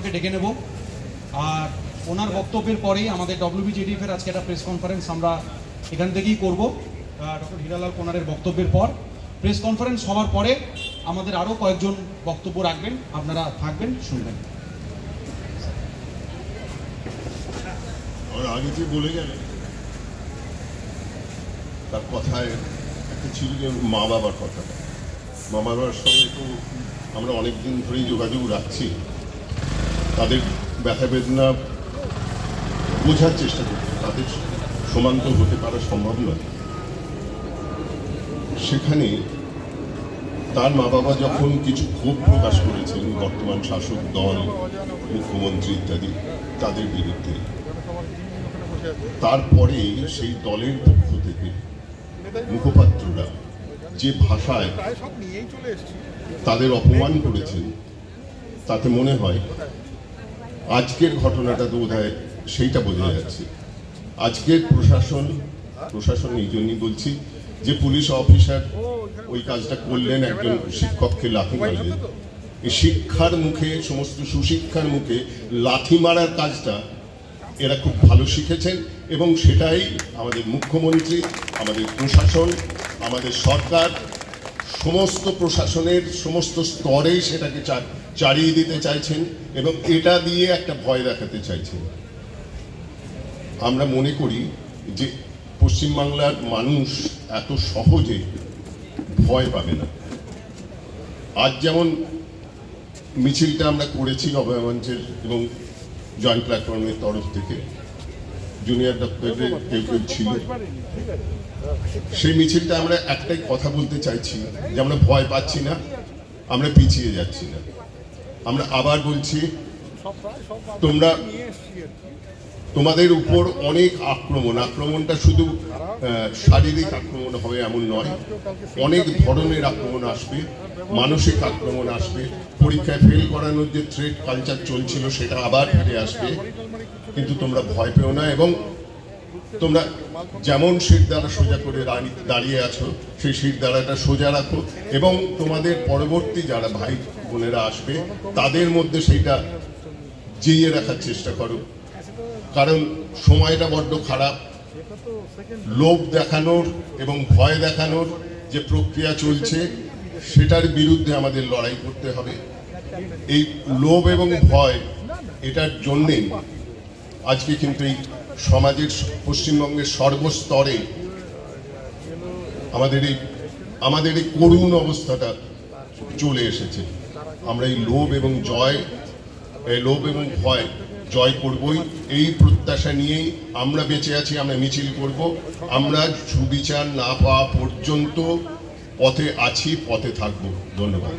ওনাকে ডেকে নেব। আর ওনার বক্তব্যের পরেই আমাদের WBJDF এর আজকে একটা প্রেস কনফারেন্স আমরা এখান থেকেই করব। ডক্টর হীরালাল কোনারের বক্তব্যের পর প্রেস কনফারেন্স হওয়ার পরে আমাদের আরও কয়েকজন বক্তব্য রাখবেন, আপনারা থাকবেন, শুনবেন। আগে যে বলে গেলেন তার কথায় একটা ছিল যে মা বাবার কথাটা। মা বাবার সঙ্গে তো আমরা অনেকদিন ধরেই যোগাযোগ রাখছি, তাদের ব্যথা বেদনা বোঝার চেষ্টা করছি, তাদের সমান্তর হতে পারা সম্ভব নয়। সেখানে তার মা বাবা যখন কিছু ক্ষোভ প্রকাশ করেছেন বর্তমান শাসক দল, মুখ্যমন্ত্রী ইত্যাদি তাদের বিরুদ্ধে, তারপরে সেই দলের পক্ষ থেকে মুখপাত্ররা যে ভাষায় তাদের অপমান করেছেন, তাতে মনে হয় আজকের ঘটনাটা তো বোধহয় সেইটা বোঝা যাচ্ছে। আজকের প্রশাসন এই জন্যই বলছি যে পুলিশ অফিসার ওই কাজটা করলেন, একজন শিক্ষককে লাথি মারলেন। এই শিক্ষার মুখে, সমস্ত সুশিক্ষার মুখে লাথি মারার কাজটা এরা খুব ভালো শিখেছেন এবং সেটাই আমাদের মুখ্যমন্ত্রী, আমাদের প্রশাসন, আমাদের সরকার, সমস্ত প্রশাসনের সমস্ত স্তরেই সেটাকে চালিয়ে দিতে চাইছেন এবং এটা দিয়ে একটা ভয় দেখাতে চাইছেন। আমরা মনে করি যে পশ্চিমবাংলার মানুষ এত সহজে ভয় পাবে না। আজ যেমন মিছিলটা আমরা করেছি অভয় মঞ্চের এবং জয়েন্ট প্ল্যাটফর্মের তরফ থেকে, জুনিয়র ডক্টরের কেউ কেউ ছিল, সেই মিছিলটা আমরা একটাই কথা বলতে চাইছি যে আমরা ভয় পাচ্ছি না, আমরা পিছিয়ে যাচ্ছি না। আমরা আবার বলছি, তোমাদের উপর অনেক আক্রমণটা শুধু শারীরিক আক্রমণ হবে এমন নয়, অনেক ধরনের আক্রমণ আসবে, মানসিক আক্রমণ আসবে, পরীক্ষায় ফেল করানোর যে থ্রেট কালচার চলছিল সেটা আবার ফিরে আসবে। কিন্তু তোমরা ভয় পেও না এবং তোমরা যেমন শির দ্বারা সোজা করে দাঁড়িয়ে আছো সেই শির দ্বারাটা সোজা রাখো এবং তোমাদের পরবর্তী যারা ভাই বোনেরা আসবে তাদের মধ্যে সেইটা জিইয়ে রাখার চেষ্টা করো। কারণ সময়টা বড্ড খারাপ, লোভ দেখানোর এবং ভয় দেখানোর যে প্রক্রিয়া চলছে সেটার বিরুদ্ধে আমাদের লড়াই করতে হবে। এই লোভ এবং ভয়, এটার জন্যে আজকে কিন্তু এই সমাজের, পশ্চিমবঙ্গের সর্বস্তরে আমাদের এই করুণ অবস্থাটা চলে এসেছে। আমরা এই লোভ এবং ভয় জয় করবই, এই প্রত্যাশা নিয়েই আমরা বেঁচে আছি। আমরা মিছিল করব, আমরা সুবিচার না পাওয়া পর্যন্ত পথে আছি, পথে থাকবো। ধন্যবাদ।